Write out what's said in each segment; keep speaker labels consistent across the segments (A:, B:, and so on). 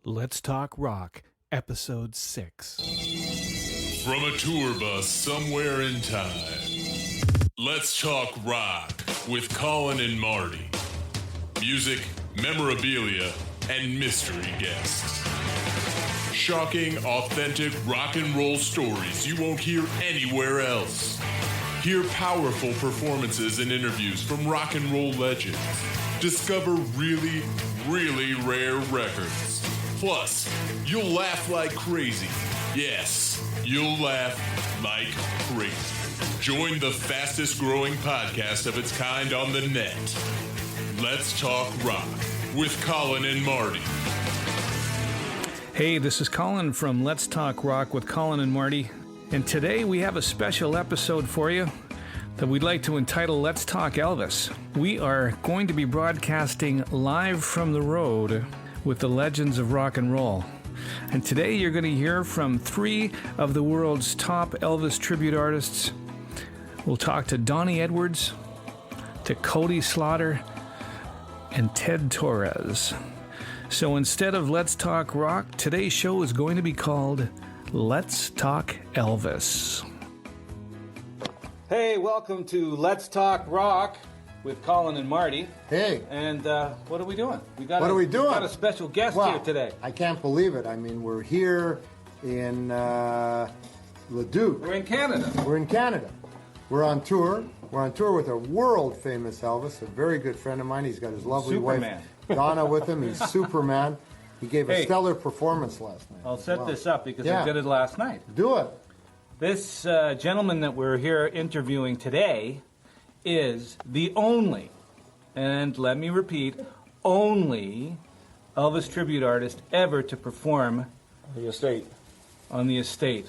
A: Let's Talk Rock, Episode 6.
B: From a tour bus somewhere in time, Let's Talk Rock with Colin and Marty. Music, memorabilia, and mystery guests. Shocking, authentic rock and roll stories you won't hear anywhere else. Hear powerful performances and interviews from rock and roll legends. Discover really, really rare records. Plus, you'll laugh like crazy. Yes, you'll laugh like crazy. Join the fastest growing podcast of its kind on the net. Let's Talk Rock with Colin and Marty.
A: Hey, this is Colin from Let's Talk Rock with Colin and Marty. And today we have a special episode for you that we'd like to entitle Let's Talk Elvis. We are going to be broadcasting live from the road with the legends of rock and roll. And today you're going to hear from three of the world's top Elvis tribute artists. We'll talk to Donnie Edwards, to Cody Slaughter, and Ted Torres. So instead of Let's Talk Rock, today's show is going to be called Let's Talk Elvis.
C: Hey, welcome to Let's Talk Rock with Colin and Marty.
D: Hey.
C: And what are we doing? We've got a special guest here today.
D: I can't believe it. I mean, we're here in Leduc.
C: We're in Canada.
D: We're on tour. We're on tour with a world-famous Elvis, a very good friend of mine. He's got his lovely
C: Superman.
D: wife, Donna, with him. He's Superman. He gave a stellar performance last night.
C: I'll set this up because I did it last night.
D: Do it.
C: This gentleman that we're here interviewing today is the only, and let me repeat, only Elvis tribute artist ever to perform
E: on the estate,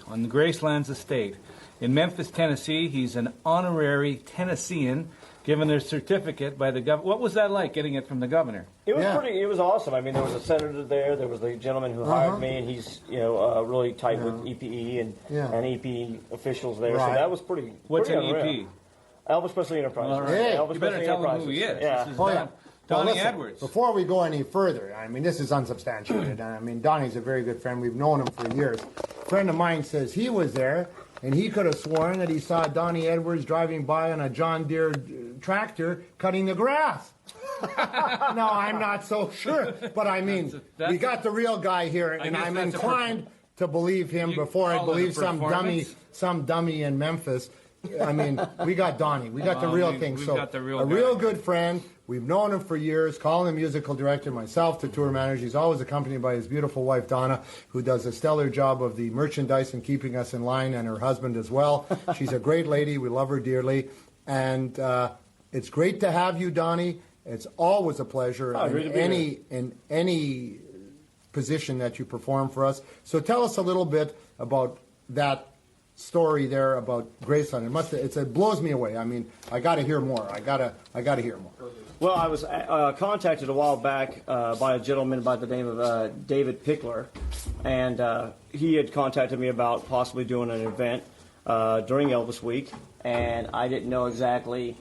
C: on the Gracelands estate. In Memphis, Tennessee, he's an honorary Tennessean, given a certificate by the governor. What was that like, getting it from the governor?
E: It was it was awesome. I mean, there was a senator there was the gentleman who hired me, and he's, really tight with EPE and EP officials there,
D: Right.
E: so that was pretty
C: What's
E: pretty
C: an
E: unreal.
C: EP?
E: Elvis Presley Enterprises.
C: All right.
D: Hey,
E: Elvis
C: You better
E: Presley
C: tell him
E: Enterprises.
C: who he is.
E: Yeah.
C: This is
D: Oh, yeah.
C: Donnie
D: Well, listen,
C: Edwards.
D: Before we go any further, I mean, this is unsubstantiated. I mean, Donnie's a very good friend. We've known him for years. A friend of mine says he was there, and he could have sworn that he saw Donnie Edwards driving by on a John Deere tractor cutting the grass. No, I'm not so sure. But I mean, we got the real guy here, and I'm inclined to believe him before I believe some dummy in Memphis. I mean, we got Donnie. We got the real thing.
C: We've
D: So
C: got the real
D: a
C: guy.
D: real good friend. We've known him for years. Colin, the musical director, myself, the tour manager. He's always accompanied by his beautiful wife, Donna, who does a stellar job of the merchandise and keeping us in line, and her husband as well. She's a great lady. We love her dearly. And it's great to have you, Donnie. It's always a pleasure in any position that you perform for us. So tell us a little bit about that story there about Graceland. It blows me away. I mean, I got to hear more. I got to hear more.
E: Well, I was contacted a while back by a gentleman by the name of David Pickler, and he had contacted me about possibly doing an event during Elvis Week, and I didn't know exactly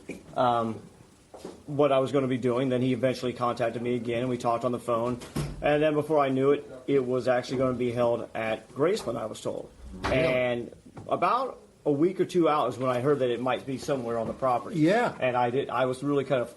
E: what I was going to be doing. Then he eventually contacted me again, and we talked on the phone, and then before I knew it, it was actually going to be held at Graceland, I was told. And about a week or two out is when I heard that it might be somewhere on the property.
D: Yeah.
E: And I was really kind of